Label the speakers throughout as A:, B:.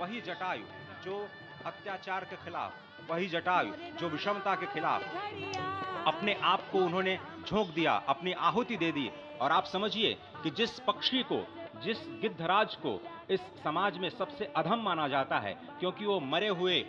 A: वही जटायु जो अत्याचार के खिलाफ, वही जटायु जो विषमता के खिलाफ अपने आप को उन्होंने झोंक दिया, अपनी आहुति दे दी। और आप समझिए कि जिस पक्षी को, जिस गिद्धराज को इस समाज में सबसे अधम माना जाता है क्योंकि वो मरे हुए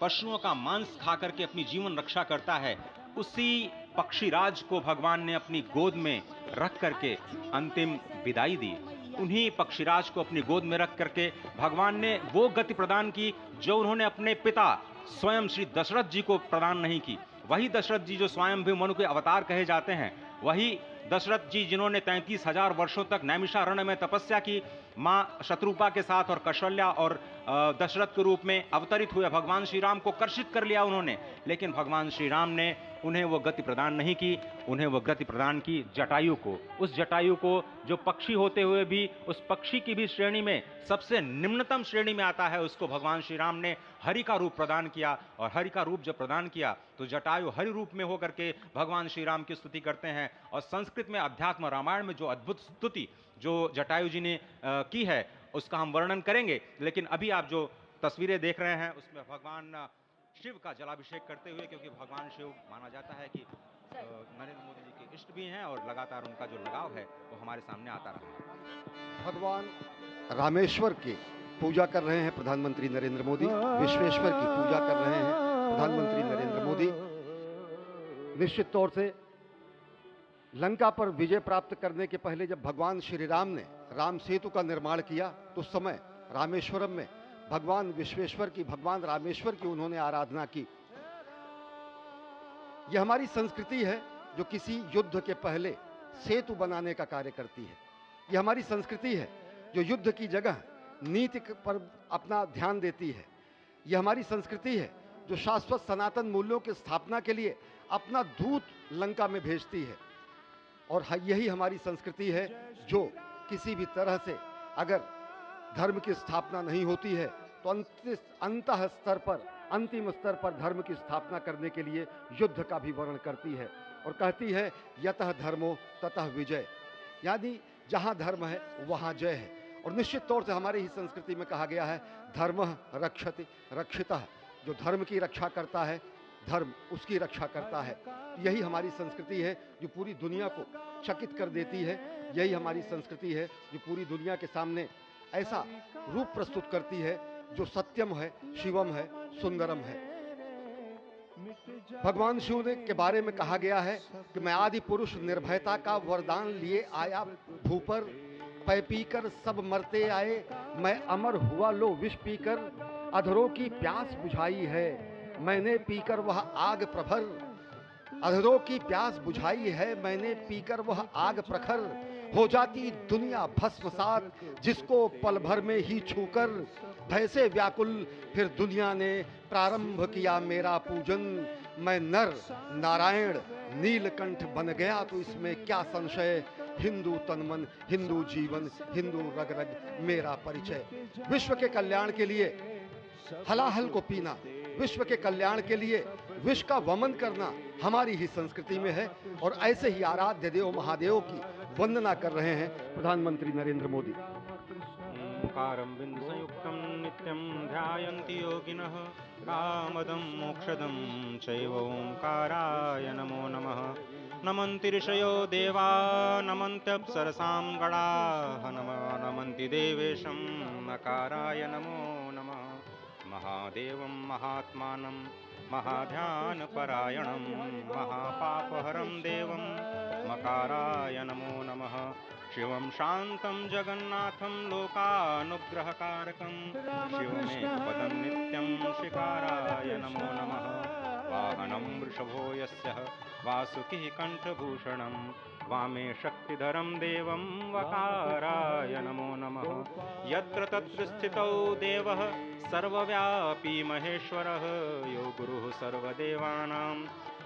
A: पशुओं का मांस खा करके अपनी जीवन रक्षा करता है, उसी पक्षीराज को भगवान ने अपनी गोद में रख करके अंतिम विदाई दी। उन्हीं पक्षीराज को अपनी गोद में रख करके भगवान ने वो गति प्रदान की जो उन्होंने अपने पिता स्वयं श्री दशरथ जी को प्रदान नहीं की। वही दशरथ जी जो स्वयं भी मनु के अवतार कहे जाते हैं, वही दशरथ जी जिन्होंने 33,000 वर्षों तक नैमिषारण्य में तपस्या की, मां शत्रुपा के साथ और कौशल्या और दशरथ के रूप में अवतरित हुए भगवान श्री राम को कर्षित कर लिया उन्होंने, लेकिन भगवान श्री राम ने उन्हें वो गति प्रदान नहीं की। उन्हें वो गति प्रदान की जटायु को, उस जटायु को जो पक्षी होते हुए भी उस पक्षी की भी श्रेणी में सबसे निम्नतम श्रेणी में आता है, उसको भगवान श्री राम ने हरि का रूप प्रदान किया। और हरि का रूप जब प्रदान किया तो जटायु हरि रूप में होकर के भगवान श्री राम की स्तुति करते हैं। और संस्कृत में अध्यात्म रामायण में जो अद्भुत स्तुति जो जटायु जी ने की है उसका हम वर्णन करेंगे, लेकिन अभी आप जो तस्वीरें देख रहे हैं उसमें भगवान शिव का जलाभिषेक करते हुए, क्योंकि भगवान शिव माना जाता है कि नरेंद्र मोदी जी के इष्ट भी हैं और लगातार उनका जो लगाव है वो हमारे सामने आता रहा है।
B: भगवान रामेश्वर की पूजा कर रहे हैं प्रधानमंत्री नरेंद्र मोदी, विश्वेश्वर की पूजा कर रहे हैं प्रधानमंत्री नरेंद्र मोदी। निश्चित तौर से लंका पर विजय प्राप्त करने के पहले जब भगवान श्री राम ने राम सेतु का निर्माण किया तो उस समय रामेश्वरम में भगवान विश्वेश्वर की, भगवान रामेश्वर की उन्होंने आराधना की। यह हमारी संस्कृति है जो किसी युद्ध के पहले सेतु बनाने का कार्य करती है। यह हमारी संस्कृति है जो युद्ध की जगह नीति पर अपना ध्यान देती है। यह हमारी संस्कृति है जो शाश्वत सनातन मूल्यों की स्थापना के लिए अपना दूत लंका में भेजती है। और यही हमारी संस्कृति है जो किसी भी तरह से अगर धर्म की स्थापना नहीं होती है तो अंतः स्तर पर, अंतिम स्तर पर धर्म की स्थापना करने के लिए युद्ध का भी वर्णन करती है और कहती है यतः धर्मो ततः विजय, यानी जहां धर्म है वहां जय है। और निश्चित तौर से हमारी ही संस्कृति में कहा गया है धर्मः रक्षति रक्षितः, जो धर्म की रक्षा करता है धर्म उसकी रक्षा करता है। यही हमारी संस्कृति है जो पूरी दुनिया को चकित कर देती है। यही हमारी संस्कृति है जो पूरी दुनिया के सामने ऐसा रूप प्रस्तुत करती है जो सत्यम है, शिवम है, सुंदरम है। भगवान शिव ने के बारे में कहा गया है कि मैं आदि पुरुष निर्भयता का वरदान लिए आया भूपर, पै पीकर सब मरते आए, मैं अमर हुआ लो विष पीकर, अधरों की प्यास बुझाई है मैंने पीकर वह आग प्रखर, अधरों की प्यास बुझाई है मैंने पीकर वह आग प्रखर, हो जाती दुनिया भस्मसात जिसको पल भर में ही छूकर, भय से व्याकुल फिर दुनिया ने प्रारंभ किया मेरा पूजन, मैं नर नारायण नीलकंठ बन गया तो इसमें क्या संशय, हिंदू तनमन हिंदू जीवन हिंदू रग रग मेरा परिचय। विश्व के कल्याण के लिए हलाहल को पीना, विश्व के कल्याण के लिए विश्व का वमन करना हमारी ही संस्कृति में है। और ऐसे ही आराध्य देव महादेव की वंदना कर रहे हैं प्रधानमंत्री नरेंद्र मोदी।
A: ओंकारं बिंदु संयुक्तं नित्यं ध्यायन्ति योगिनः, कामदं मोक्षदं चैव ओंकाराय नमो नमः। नमन्ति ऋषयो देवा नमन्त्यप्सरसां गणाः, नमन्ति देवेशं नकाराय नमो नमः। महादेवं महात्मानं महाध्यानपरायणं महापापहरं देवं मकाराय नमो नमः। शिवं शान्तं जगन्नाथं लोकानुग्रहकारकं, शिवमेकपदं नित्यं शिकाराय नमो नमः। वाहनं वृषभो यस्य वासुकिः कण्ठभूषणं, वामे शक्तिधरं देवं वकाराय नमो नमः। यत्र तत्र स्थितौ देवः सर्वव्यापी महेश्वरः, यो गुरुः सर्वदेवानां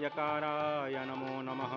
A: यकाराय नमो नमः।